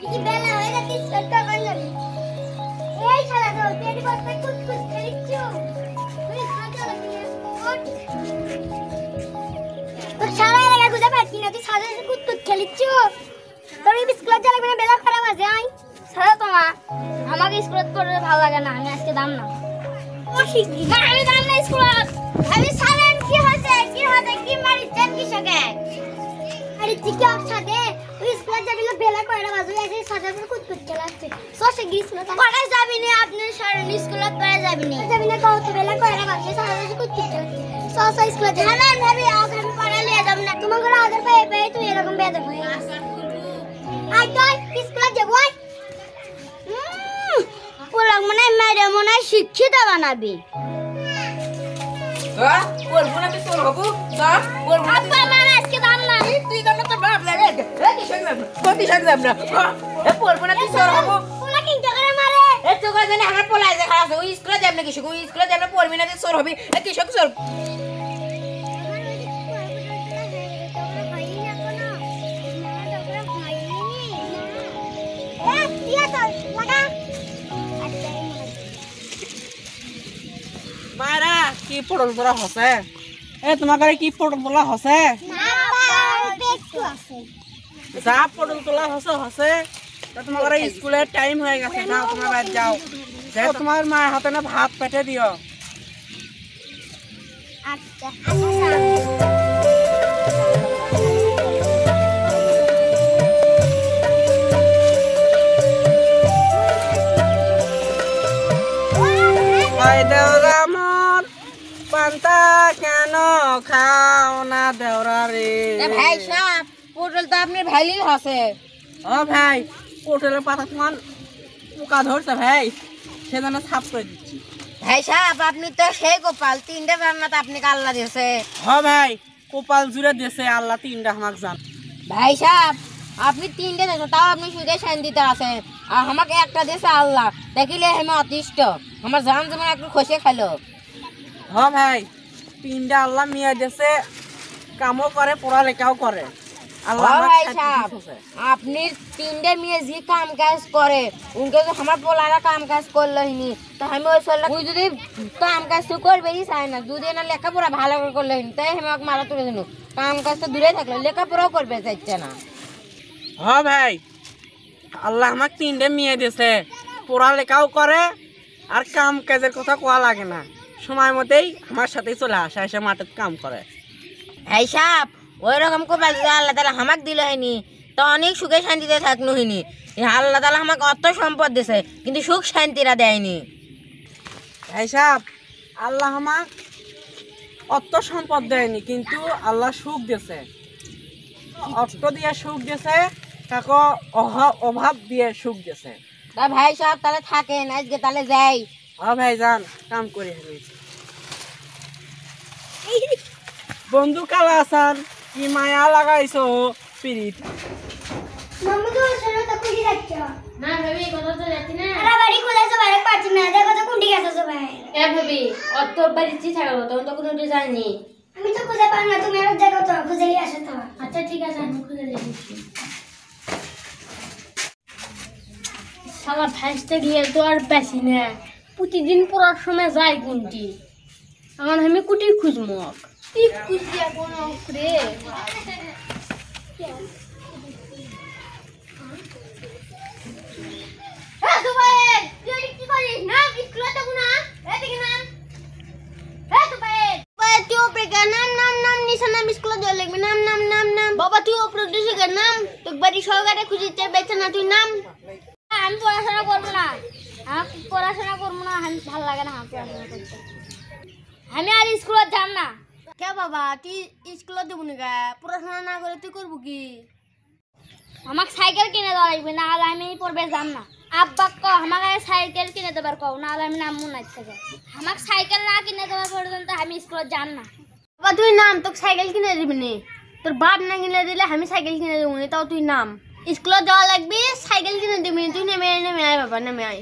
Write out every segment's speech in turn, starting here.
কি বেলা হয়ে গেছে স্কুল তো কই যাবি এই শালা তো তেরি বস্তা কুত কুত খেলিছো তুই খাজা লাগি ওঠ তোর সারা লাগা গুজা পাচ্ছি না তুই সাজা কুত কুত খেলিছো তোর এই স্কুলে যা লাগবে না বেলা খারাপ আছে আই সারা তোমা আমাকে স্কুলে পড়তে ভালো লাগে না আমি আজকে দাম না ও শিখি না আমি দাম না স্কুলে আমি সালেন কি হচ্ছে কি মারিছেন কি সকে আরে ঠিক আছে ওই স্কুলে যাবিলে বেলা কয়টা বাজে এসে সাজা কুত কুত খেলাচ্ছে সসে গিয়েছিল পড়া যাবি না আপনি সারেন স্কুলে পড়া যাবি না কত বেলা কয়টা বাজে সাজা কুত কুত খেলাচ্ছে সসে স্কুলে যা না ভাবি আগে আমি পড়া লিয়ে যাব না তোমার ঘরে আদর পাই তুই এরকম বেদব হয়ে আই তুই স্কুলে যাব পোলাক মনে ম্যাডাম মনে শিক্ষিত বানাবি পড়বো না তুই তোর হবো আব্বা আমার আজকে দাম না তুই কেন তোর বাপ লাগে কতি সাকলাম না পড়বো না তুই তোর হবো পোলা কিনতে করে মারে এ তো কই জানি আমার পোলাই যে খারাপ ওই স্কুলে যাব না কিছু স্কুলে যাব না পড়বি না তুই তোর হবি এ কৃষক তোর মারা কি পড়ল তোরা হসে এ তোমার ঘরে কি পড়ল তোলা হসে যা পড়ল তোলা হসে তো তোমার ঘরে স্কুলের টাইম হয়ে গেছে যাও তোমার বাড়ি যাও যাও তোমার মায়ের হাতে না ভাত পেটে দিও আচ্ছা দেওরা মোর পান্তা কেন খাও না দেওরা রে ভাই সাহেব পটল তো আপনি ভাইলি হসে ও ভাই পটলের পাতা তোমার পোকা ধরছে ভাই সেজন্য সাফ করে দিচ্ছি ভাই সাহেব আপনি তো সেই গোপাল তিনটা জান্নাত আপনি আল্লাহ দিয়েছে হ্যাঁ ভাই গোপাল জুড়ে দিয়েছে আল্লাহ তিনটা আমাকে জান ভাই সাহেব আপনি তিনটে দিয়েছেন তাও আপনি সুদে শান্তিতে আছেন আর আমাকে একটা দিয়েছে আল্লাহ দেখিলে আমি অতিষ্ঠ আমার জান যেমন একটু খসে খেলো হ্যাঁ ভাই তিনটা আল্লাহ মিয়া দিয়েছে কামও করে পড়ালেখাও করে আল্লাহ আপনি তিনটে মেয়ে যে কাম কাজ করে উনকে তো আমার পোলারা কাম কাজ করলো হিনি তো আমি ওই চললাম তুই যদি কাম কাজ তো করবেই চাই না যদি না লেখাপড়া ভালো করে করলো হিনি তাই আমি আমাকে মারা তুলে দিন কাম কাজ তো দূরে থাকলো লেখাপড়াও করবে চাইছে না হ্যাঁ ভাই আল্লাহ আমাকে তিনটে মেয়ে দিয়েছে পড়ালেখাও করে আর কাম কাজের কথা কোয়া লাগে না সময় মতেই আমার সাথেই চলে আসে এসে মাঠে কাম করে ভাই সাহেব ওই রকম কোপাল আল্লাহ তালা আমাকে দিল হয়নি তো অনেক সুখে শান্তিতে থাকলো হয়নি আল্লাহ তালা আমাকে অত সম্পদ দিছে কিন্তু সুখ শান্তিরা দেয়নি ভাই সাহেব আল্লাহ আমাকে অত সম্পদ দেয়নি কিন্তু আল্লাহ সুখ দিয়েছে অর্থ দিয়ে সুখ দিয়েছে কাকো অভাব দিয়ে সুখ দিয়েছে তা ভাই সাহেব তাহলে থাকেন আজকে তাহলে যাই হ্যাঁ ভাই যান কাম করে বন্ধু কালা আসান কি মায়া লাগাইছো পিরিত মাম্মু তো শোনো তো কুড়ি যাচ্ছে না ভাবি কথা তো যাচ্ছি না আরে বাড়ি খুলেছে বাইরে পাচ্ছি না দেখো তো কুন্ডি গেছে ভাই এ ভাবি অত বাড়ি চি থাকবো তখন তো কোনো যাইনি আমি তো খুঁজে পাই না তুমি আর দেখো তো খুঁজে নিয়ে আসো তো আচ্ছা ঠিক আছে আমি খুঁজে দেখছি শালা ভাইসতে গিয়ে তো আর বেশি না প্রতিদিন পড়ার সময় যাই কোনটি আমার আমি কুটি খুঁজমো কি খুঁজছি এখন রে হ্যাঁ তো ভাই তুই কি করিস না স্কুলে তো না এদিকে না হ্যাঁ তো ভাই তুই ওপরে নাম নিশানা স্কুলে জল লাগবে নাম বাবা তুই ওপরে দিছে নাম তোর বাড়ি সহকারে খুঁজিতে বেছে না তুই নাম আমি পড়াশোনা করবো না আমি ভালো লাগে না পড়াশোনা করতে আমি আর স্কুলে যাব না কে বাবা তুই স্কুলে দেবো না পড়াশোনা না করে তুই করবো কি আমাকে সাইকেল কিনে দেওয়া লাগবে না হলে আমি পড়বে যাব না আব্বা ক আমাকে সাইকেল কিনে দেবার কও না হলে আমি নামবো না থেকে আমাকে সাইকেল না কিনে দেওয়া পর্যন্ত আমি স্কুলে যাব না বাবা তুই নাম তোকে সাইকেল কিনে দিবি না তোর বাপ না কিনে দিলে আমি সাইকেল কিনে দেবো না তাও তুই নাম স্কুলে যাওয়া লাগবে সাইকেল কিনে দিবি তুই নেমে আয় বাবা নেমে আয়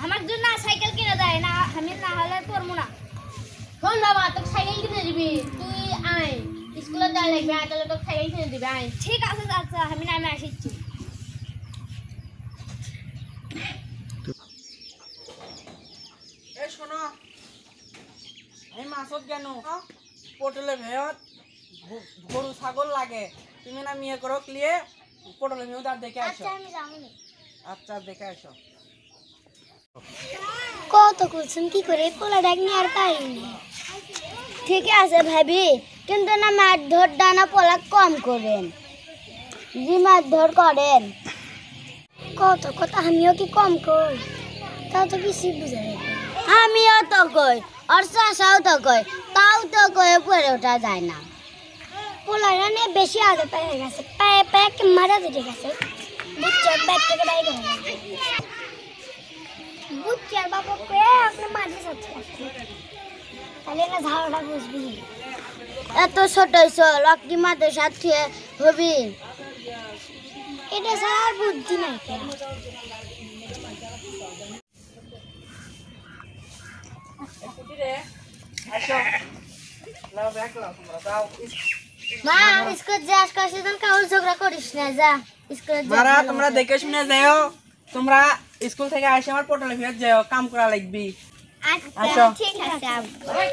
আমার জন্য সাইকেল কিনে দেয় না আমি না হলে পড়বো না শোন বাবা তোকে সাইকেল কিনে দিবি তুই আয় স্কুলে যাওয়া লাগবে আয় তাহলে তোকে সাইকেল কিনে দিবি আয় ঠিক আছে আচ্ছা আমি নামে আসিচ্ছি আসত কেন পটলের ভেয়ত গরু ছাগল লাগে তুমি না মেয়ে করো ক্লিয়ে পটলের ভেয়ত আর দেখে আসো আমি যাবো না। আচ্ছা দেখে আসো কত করছেন কি করে পোলা ডাক নিয়ে আর পারিনি। ঠিক আছে ভাবি, কিন্তু না মারধর ডানা পোলা কম করেন। জি মারধর করেন কত কথা আমিও কি কম কই, তাও তো বেশি বুঝে আমিও তো কই আর চাষাও তো কই, তাও তো কয়ে পড়ে ওঠা যায় না। পোলারা নিয়ে বেশি আগে পেয়ে গেছে, পায়ে পায়ে মারা দিতে গেছে। বুঝছো ব্যাগ থেকে বাইরে বুঝছি আর বাবা পেয়ে আপনি মাঝে সাথে তাহলে না ঝাড়টা বুঝবি। এত ছোট হইছো লক্ষ্মী মাদের সাথে হবি, এটা ছাড়া আর বুদ্ধি নাই কেন। আসো লাও ব্যাগ লাও তোমরা যাও মা স্কুল যাস কাছে তখন কাউর ঝগড়া করিস না, যা স্কুলে যা। মারা তোমরা দেখে শুনে যাও, তোমরা স্কুল থেকে আসে আমার পটলের ভেয়ত যাও, কাম করা লাগবি। আচ্ছা আসো। ঠিক আছে আব্বা।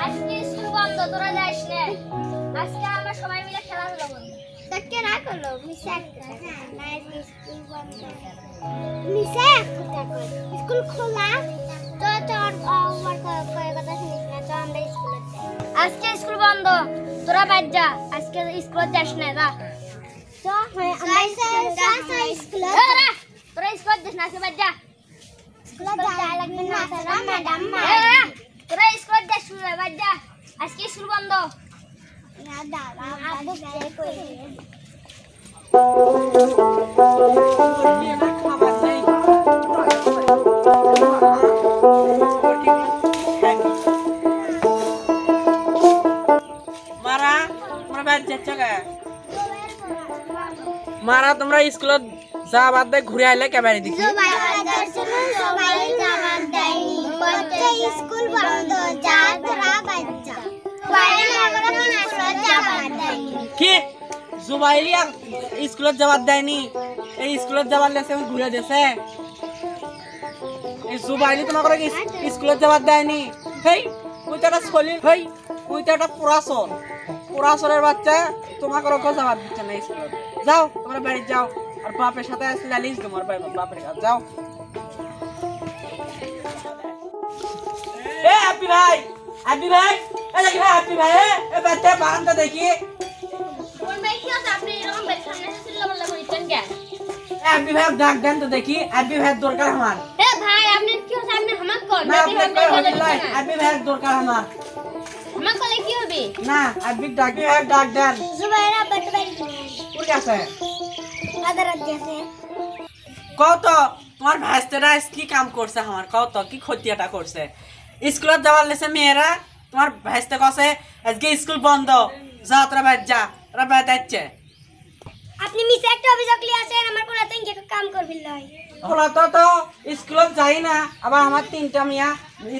আজকে স্কুল বন্ধ, তোরা যাস না। আজকে আমরা সবাই মিলে খেলাধুলা করব। দেখে না করলো মিশা না স্কুল বন্ধ। মিশা কথা কই স্কুল খোলা তো তোর আমার কয় কথা শুনিস না, তো আমরা স্কুলে যাই। আজকে স্কুল বন্ধ, তোরা বাদ যা, আজকে স্কুলে যাস না, যা তো আমরা স্কুলে তোরা স্কুলে যাস না, আজকে বাদ যা। স্কুলে যাওয়া লাগবে না স্যার ম্যাডাম তোরা স্কুলে যাস না, বাদ যা, আজকে স্কুল বন্ধ। না দাদা আব্বু কে কই খাবার নেই মারা তোমরা বাইরে যাচ্ছ কে? মারা তোমরা স্কুলত যা বাদ দিয়ে ঘুরে আইলে কে বাড়ি দেখি স্কুল বন্ধ, যা তোরা বাচ্চা কি জুবাইলি আর স্কুলত যাবার দেয়নি, এই স্কুলত যাবার লেছে ঘুরে দিয়েছে। এই জুবাইলি তোমাকে স্কুলত যাবার দেয়নি। হেই ওই তো একটা ছলি, হেই ওই তো একটা পুরাচরের বাচ্চা তোমাকে রকম যাবার দিচ্ছে না স্কুলত। যাও তোমরা বাড়ি যাও, আর বাপের সাথে আসলে আলিস তোমার বাপের কাছে যাও। এ হ্যাপি ভাই, হ্যাপি ভাই, এ দেখি ভাই হ্যাপি ভাই, এ বাচ্চা বারান্দা দেখি। কোন ভাই কি আছে আপনি এরকম ভাই সামনে এসে চিল্লাপাল্লা করিতেন কেন? হ্যাপি ভাই ডাক দেন তো দেখি, হ্যাপি ভাই দরকার আমার। এ ভাই আপনি কি আছে আপনি হামাক কর না নাকি আপনি আপনি কই বলে হইল দিবেন না? হ্যাপি ভাই দরকার আমার। হামাক করলে কি হবে? না হ্যাপি ডাক দেন। জুবাইরা বাড়ি বাড়ি কোন কাছে আদার আছে কত তোমার ভাইস্তেরা কি কাম করছে আমার, কত কি ক্ষতিটা করছে? স্কুলত যাওয়ার লেছে মেয়েরা, তোমার ভাইস্তে কছে আজকে স্কুল বন্ধ, যা তোরা বাইর যা, ওরা বাইরে যাচ্ছে। আপনি মিছে একটা অভিযোগ লিয়ে আসেন, আমার কোনো তিনকে কাম করবি লই। ওরা তো স্কুলত যাই না, আবার আমার তিনটা মিয়া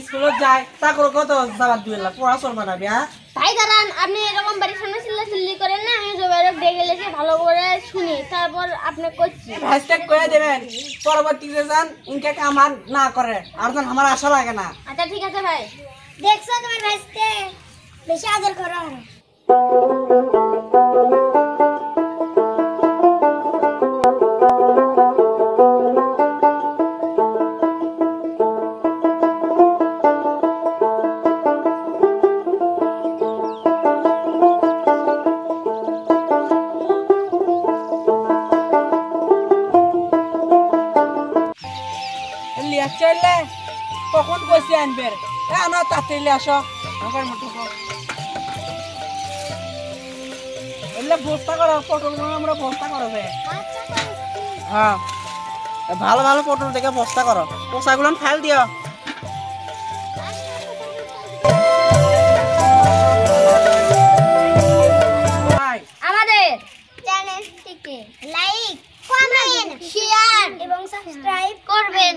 স্কুলত যায়, তা করে কত যাবার দিবেন পড়াশোনা বানাবি। হ্যাঁ ভাই দাঁড়ান, আপনি এরকম বাড়ির সামনে চিল্লাচিল্লি করেন না, আমি জোবাইরে ডেকে লেগে ভালো করে শুনি, তারপর আপনি করছি। ভাইস্তে কয়ে দেবেন পরবর্তীতে যান ইনকে কামান না করে, আর যেন আমার আশা লাগে না। আচ্ছা ঠিক আছে ভাই। দেখছো তোমার ভাইস্তে বেশি আদর করো আর লিয়া চলে কখন বসে আনবে? না তাড়াতাড়ি আসো, আমার মতো এলে বস্তা করো, পটল আমরা বস্তা করো বে। হ্যাঁ ভালো ভালো পটল দেখে বস্তা করো, পোষাগুলো ফাইল দিও। আমাদের চ্যানেলটিকে লাইক, কমেন্ট, শেয়ার এবং সাবস্ক্রাইব করবেন।